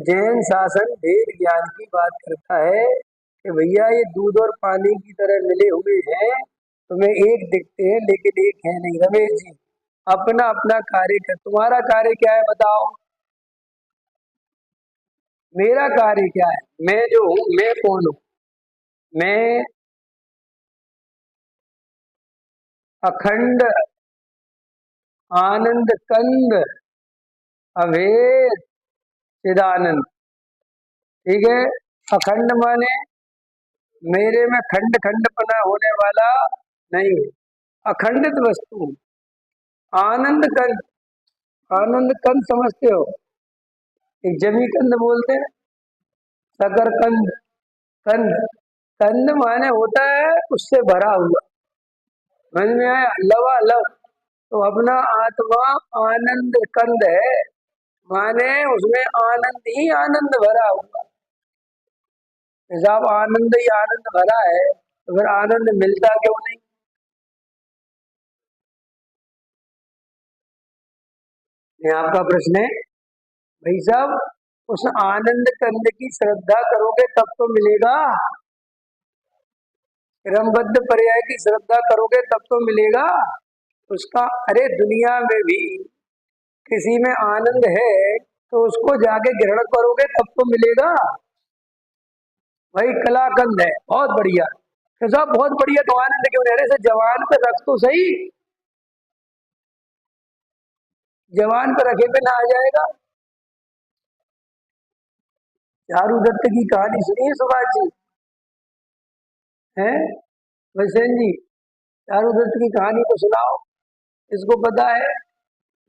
जैन शासन भेद ज्ञान की बात करता है कि भैया ये दूध और पानी की तरह मिले हुए हैं, तुम्हें एक दिखते हैं लेकिन एक है नहीं। रमेश जी, अपना अपना कार्य कर। तुम्हारा कार्य क्या है बताओ? मेरा कार्य क्या है? मैं जो हूँ, मैं कौन हूँ? मैं अखंड आनंद कंद अभेद चिदानंद। ठीक है। अखंड माने मेरे में खंड खंडपना होने वाला नहीं है, अखंडित वस्तु हूँ। आनंद कंद, आनंद कंद समझते हो? एक जमी कंद बोलते हैं, सकर कंद, कंद। कंद माने होता है उससे भरा हुआ। समझ में आया? लवा। तो अपना आत्मा आनंद कंद है, माने उसमें आनंद ही आनंद भरा हुआ। जब आनंद ही आनंद भरा है तो फिर आनंद मिलता क्यों नहीं? ये आपका प्रश्न है भाई साहब। उस आनंद कंद की श्रद्धा करोगे तब तो मिलेगा। क्रमबद्ध पर्याय की श्रद्धा करोगे तब तो मिलेगा उसका। अरे दुनिया में भी किसी में आनंद है तो उसको जाके ग्रहण करोगे तब तो मिलेगा। भाई कलाकंद है, बहुत बढ़िया। तो साहब बहुत बढ़िया, तो आनंद क्यों नहीं? अरे से जवान पे रख तो सही, जवान पे रखे पे ना आ जाएगा। चारू दत्त की कहानी सुनिए सुभाष जी, हैं वैसेन जी? चारू दत्त की कहानी को सुनाओ, इसको पता है?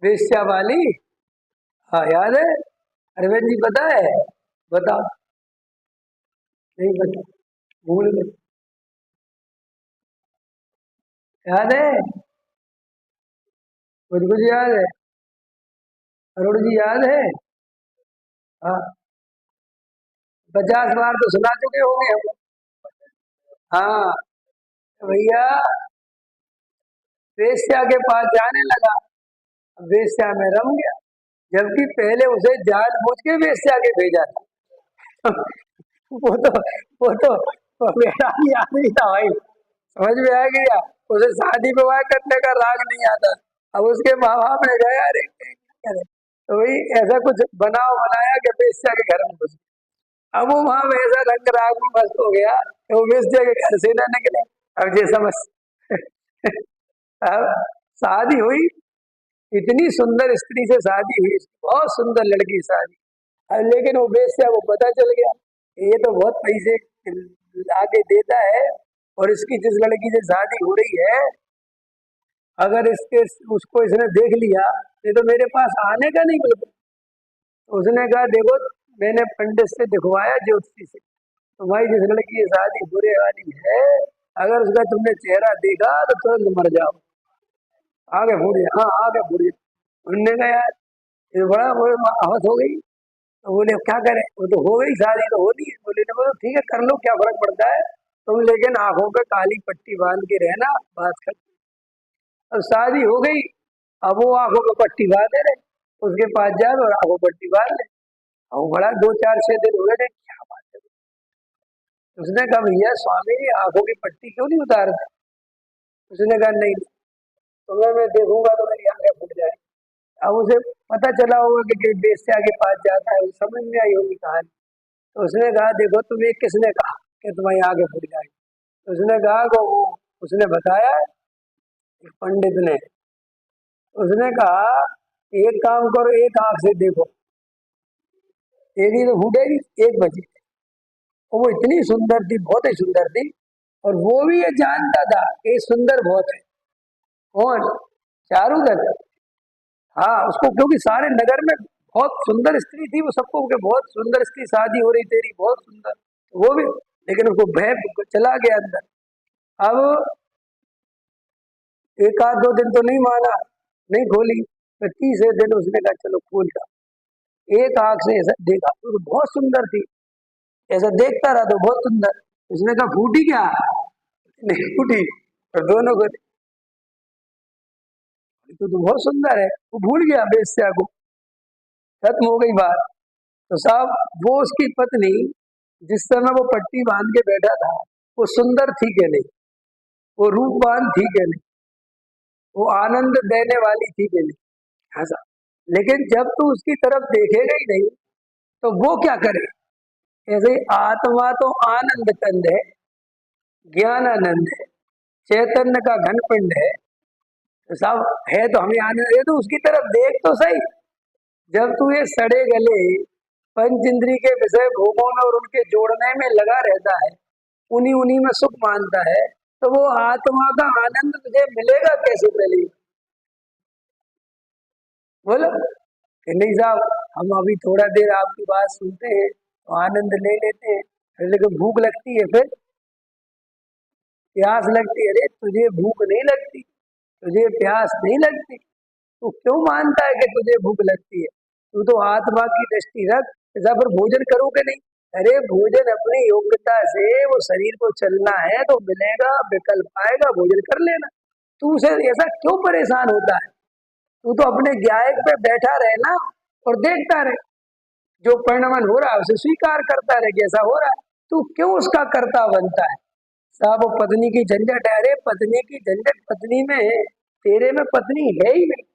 वेश्या वाली, हाँ याद है? अरविंद जी पता है? बताओ। नहीं पता, भूल गए। याद है? कुछ कुछ याद है? अरुण जी याद है? हाँ, 50 बार तो सुना चुके होंगे हम। हाँ, तो भैया वेश्या के पास जाने लगा, वेश्या में रम गया, जबकि पहले उसे जानबूझ के वेश्या के भेजा था। वो तो वो तो वो मेरा ही आदमी था भाई, समझ में आ गया? उसे शादी विवाह करने का राग नहीं आता। अब उसके माँ बाप ने कहा अरे क्या करे, तो वही ऐसा कुछ बनाव बनाया कि वेश्या के घर में घुस गया। अब वो वहां वैसा रंग राग में मस्त हो गया कि वो वेश्या के घर से ना निकले। अब ये समझ। अब शादी हुई, इतनी सुंदर स्त्री से शादी हुई, बहुत सुंदर लड़की शादी। अब लेकिन वो वेश्या को पता चल गया ये तो बहुत पैसे लाके देता है, और इसकी जिस लड़की से शादी हो रही है, अगर इसके उसको इसने देख लिया ये तो मेरे पास आने का नहीं बिल्कुल। तो उसने कहा देखो, मैंने पंडित से दिखवाया ज्योतिषी से, तो भाई जिस लड़की की शादी होने वाली है, अगर उसका तुमने चेहरा देखा तो तुरंत मर जाओ। आगे बढ़िए, हाँ आगे बढ़िए। उनने कहा यार ये बड़ा वो आहत हो गई। तो बोले अब क्या करें, वो तो हो गई शादी तो होनी है। बोले तो बोलो ठीक है कर लो, क्या फर्क पड़ता है, तुम लेकिन आंखों पे काली पट्टी बांध के रहना, बात कर। अब शादी हो गई, अब वो आंखों पे पट्टी बांधे रहे, उसके पास जाए और आंखों पर पट्टी बांध ले। अब वो बड़ा 2 4 6 दिन हुए थे, क्या बात है। उसने कहा भैया स्वामी जी आंखों की पट्टी क्यों नहीं उतारते? उसने कहा नहीं, तुम्हें मैं देखूंगा तो मेरी आंखें फूट जाए। अब उसे पता चला होगा कि बेस्या के पास जाता है, उसे समझ में आई होगी कहानी। तो उसने कहा देखो तुम्हें किसने कहा कि तुम्हारी आंखें फूट जाएगी? तो उसने कहा कि वो, उसने बताया एक पंडित ने। उसने कहा एक काम करो, एक आंख से देखो, एक ही तो फूटेगी, एक बची। और वो इतनी सुंदर थी, बहुत ही सुंदर थी, और वो भी ये जानता था कि ये सुंदर बहुत है। कौन? चारुदत्त। हाँ उसको, क्योंकि सारे नगर में बहुत सुंदर स्त्री थी, वो सबको कि बहुत सुंदर स्त्री शादी हो रही तेरी, बहुत सुंदर। तो वो भी, लेकिन उसको भय चला गया अंदर। अब एक आध 2 दिन तो नहीं माना, नहीं खोली, तो तीसरे दिन उसने कहा चलो खोल का। एक आंख से ऐसा देखा तो बहुत सुंदर थी, ऐसा देखता रहा तो बहुत सुंदर। उसने कहा फूटी क्या? नहीं फूटी। तो दोनों को तो बहुत सुंदर है, वो भूल गया बेस्या को, खत्म हो गई बात। तो साहब वो उसकी पत्नी जिस समय वो पट्टी बांध के बैठा था वो सुंदर थी कि नहीं, वो रूपवान थी कि नहीं, वो आनंद देने वाली थी कि नहीं, ऐसा। लेकिन जब तू उसकी तरफ देखेगा ही नहीं तो वो क्या करे। ऐसे ही आत्मा तो आनंद कंद है, ज्ञानानंद है, चैतन्य का घन पिंड है। तो साहब है तो हमें आनंद है, तो उसकी तरफ देख तो सही। जब तू ये सड़े गले पंच इंद्री के विषय भोगों में और उनके जोड़ने में लगा रहता है, उन्हीं उन्हीं में सुख मानता है, तो वो आत्मा का आनंद तुझे मिलेगा कैसे पहले बोलो। कि नहीं साहब हम अभी थोड़ा देर आपकी बात सुनते हैं तो आनंद ले लेते हैं, फिर लेकिन भूख लगती है, फिर प्यास लगती है। अरे तुझे भूख नहीं लगती, तुझे प्यास नहीं लगती, तू क्यों मानता है कि तुझे भूख लगती है। तू तो आत्मा की दृष्टि रख, ऐसा पर भोजन करो कि नहीं। अरे भोजन अपनी योग्यता से वो शरीर को चलना है तो मिलेगा, विकल्प आएगा, भोजन कर लेना। तू उसे ऐसा क्यों परेशान होता है। तू तो अपने ज्ञायक पे बैठा रहे ना और देखता रहे, जो परिणमन हो रहा है उसे स्वीकार करता रहे, जैसा हो रहा है। तू क्यों उसका कर्ता बनता है। साहब वो पत्नी की झंझट है, अरे पत्नी की झंझट पत्नी में है, तेरे में पत्नी है ही नहीं।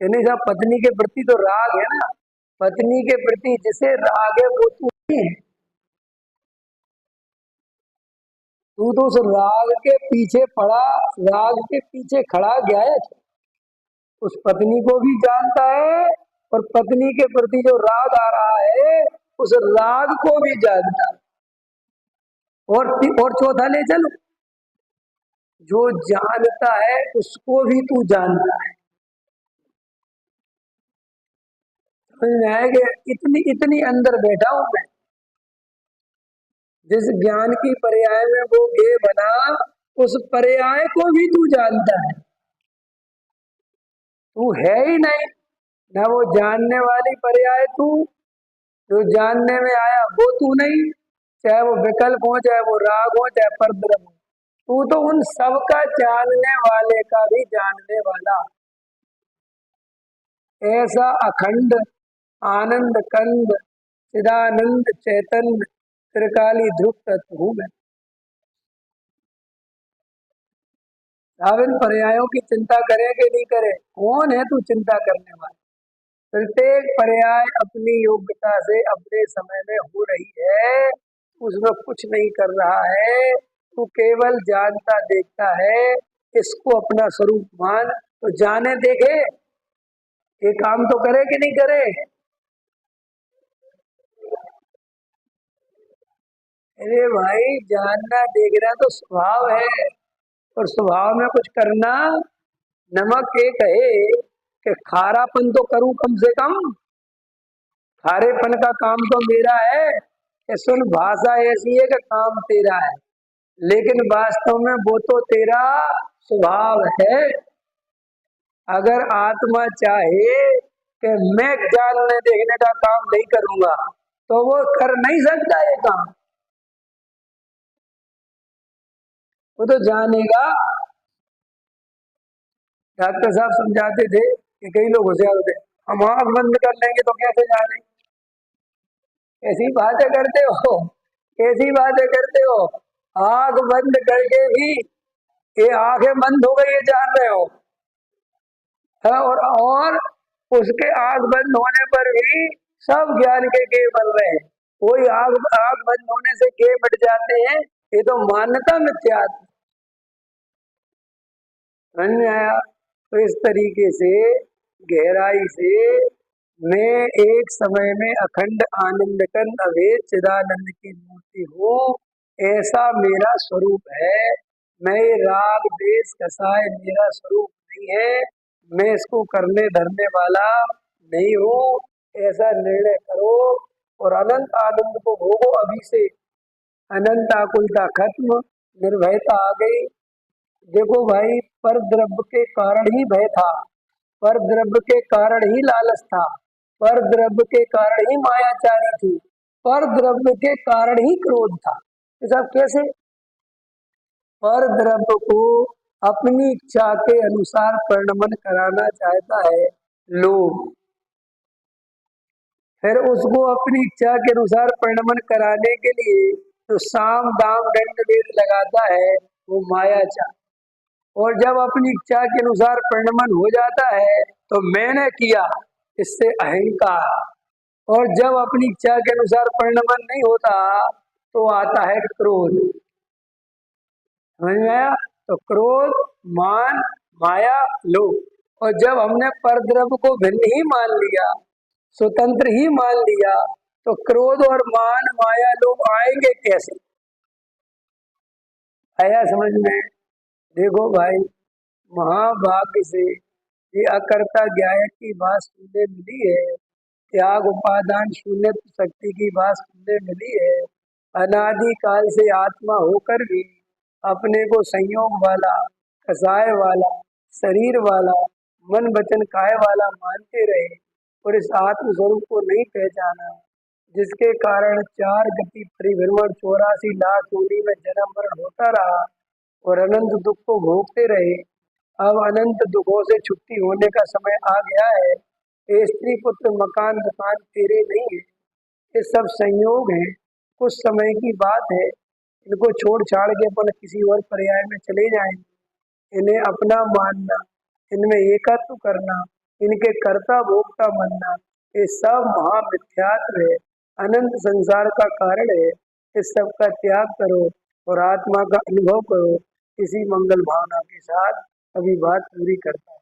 कि नहीं साहब पत्नी के प्रति तो राग है ना, पत्नी के प्रति जिसे राग है वो तू नहीं है। तू तो उस राग के पीछे पड़ा, राग के पीछे खड़ा गया है, उस पत्नी को भी जानता है और पत्नी के प्रति जो राग आ रहा है उस राग को भी जानता है। और चौथा ले चलो, जो जानता है उसको भी तू जानता है। समझ में आएगा, इतनी इतनी अंदर बैठा हूं मैं। जिस ज्ञान की पर्याय में वो गे बना, उस पर्याय को भी तू जानता है। तू है ही नहीं, ना वो जानने वाली पर्याय तू, जो जानने में आया वो तू नहीं, चाहे वो विकल्प हो, चाहे वो राग हो, चाहे परद्रव्य हो। तू तो उन सब का जानने वाले का भी जानने वाला, ऐसा अखंड आनंद कंद चिदानंद चैतन्य त्रिकाली ध्रुव तत्व हूं मैं। अब इन पर्यायों की चिंता करे कि नहीं करे, कौन है तू चिंता करने वाला। प्रत्येक पर्याय अपनी योग्यता से अपने समय में हो रही है, उसमें कुछ नहीं कर रहा है। तू केवल जानता देखता है, इसको अपना स्वरूप मान। तो जाने देखे, ये काम तो करे कि नहीं करे। अरे भाई जानना देखना तो स्वभाव है, और स्वभाव में कुछ करना। नमक एक है कि खारापन तो करूं कम से कम, खारेपन का काम तो मेरा है। ये सुन भाषा ऐसी है कि काम तेरा है, लेकिन वास्तव में वो तो तेरा स्वभाव है। अगर आत्मा चाहे कि मैं जानने देखने का काम नहीं करूंगा तो वो कर नहीं सकता ये काम, वो तो जानेगा। डॉक्टर साहब समझाते थे कि कई लोग होशियार होते, हम आंख बंद कर लेंगे तो कैसे जाने। ऐसी बातें करते हो, कैसी बातें करते हो। आंख बंद करके भी ये आंखें बंद हो गई, ये जान रहे हो। हाँ, और उसके आंख बंद होने पर भी सब ज्ञान के बन रहे हैं। कोई आंख आंख बंद होने से के बढ़ जाते हैं, ये तो मान्यता मिथ्या। समझ में आया। तो इस तरीके से गहराई से मैं एक समय में अखंड आनंद कंद अभेद चिदानंद की मूर्ति हूँ, ऐसा मेरा स्वरूप है। मैं राग देश कसाय मेरा स्वरूप नहीं है, मैं इसको करने धरने वाला नहीं हूँ। ऐसा निर्णय करो और अनंत आनंद को भोगो अभी से। अनंत आकुलता खत्म, निर्भयता आ गई। देखो भाई, पर द्रव्य के कारण ही भय था, पर द्रव्य के कारण ही लालच था, पर द्रव्य के कारण ही मायाचारी थी, पर द्रव्य के कारण ही क्रोध था। ये सब कैसे। पर द्रव्य को अपनी इच्छा के अनुसार परिणमन कराना चाहता है लोभ, फिर उसको अपनी इच्छा के अनुसार परिणमन कराने के लिए जो साम दाम दंड भेद लगाता है वो माया चाह। और जब अपनी इच्छा के अनुसार परिणमन हो जाता है तो मैंने किया, इससे अहंकार। और जब अपनी इच्छा के अनुसार परिणमन नहीं होता तो आता है क्रोध। समझ में आया? तो क्रोध, मान, माया, लोभ। और जब हमने परद्रव्य को भिन्न ही मान लिया, स्वतंत्र ही मान लिया, तो क्रोध और मान, माया, लोभ आएंगे कैसे? आया समझ में? देखो भाई, महाभाग्य से ये अकर्ता ज्ञायक की बात सुनने मिली है, त्याग उपादान शून्य शक्ति की बात सुनने मिली है। अनादि काल से आत्मा होकर भी अपने को संयोग वाला, कसाय वाला, शरीर वाला, मन वचन काय वाला मानते रहे और इस आत्म स्वरूप को नहीं पहचाना, जिसके कारण चार गति परिभ्रमण 84 लाख योनि में जन्म मरण होता रहा और अनंत दुख को भोगते रहे। अब अनंत दुखों से छुट्टी होने का समय आ गया है। ये स्त्री पुत्र मकान दुकान तेरे नहीं है, ये सब संयोग है, कुछ समय की बात है। इनको छोड़ छाड़ के अपन किसी और पर्याय में चले जाएंगे। इन्हें अपना मानना, इनमें एकत्व करना, इनके कर्ता भोक्ता बनना, ये सब महामिथ्यात्व है, अनंत संसार का कारण है। इस सब का त्याग करो और आत्मा का अनुभव करो। इसी मंगल भावना के साथ अभी बात पूरी करता हूँ।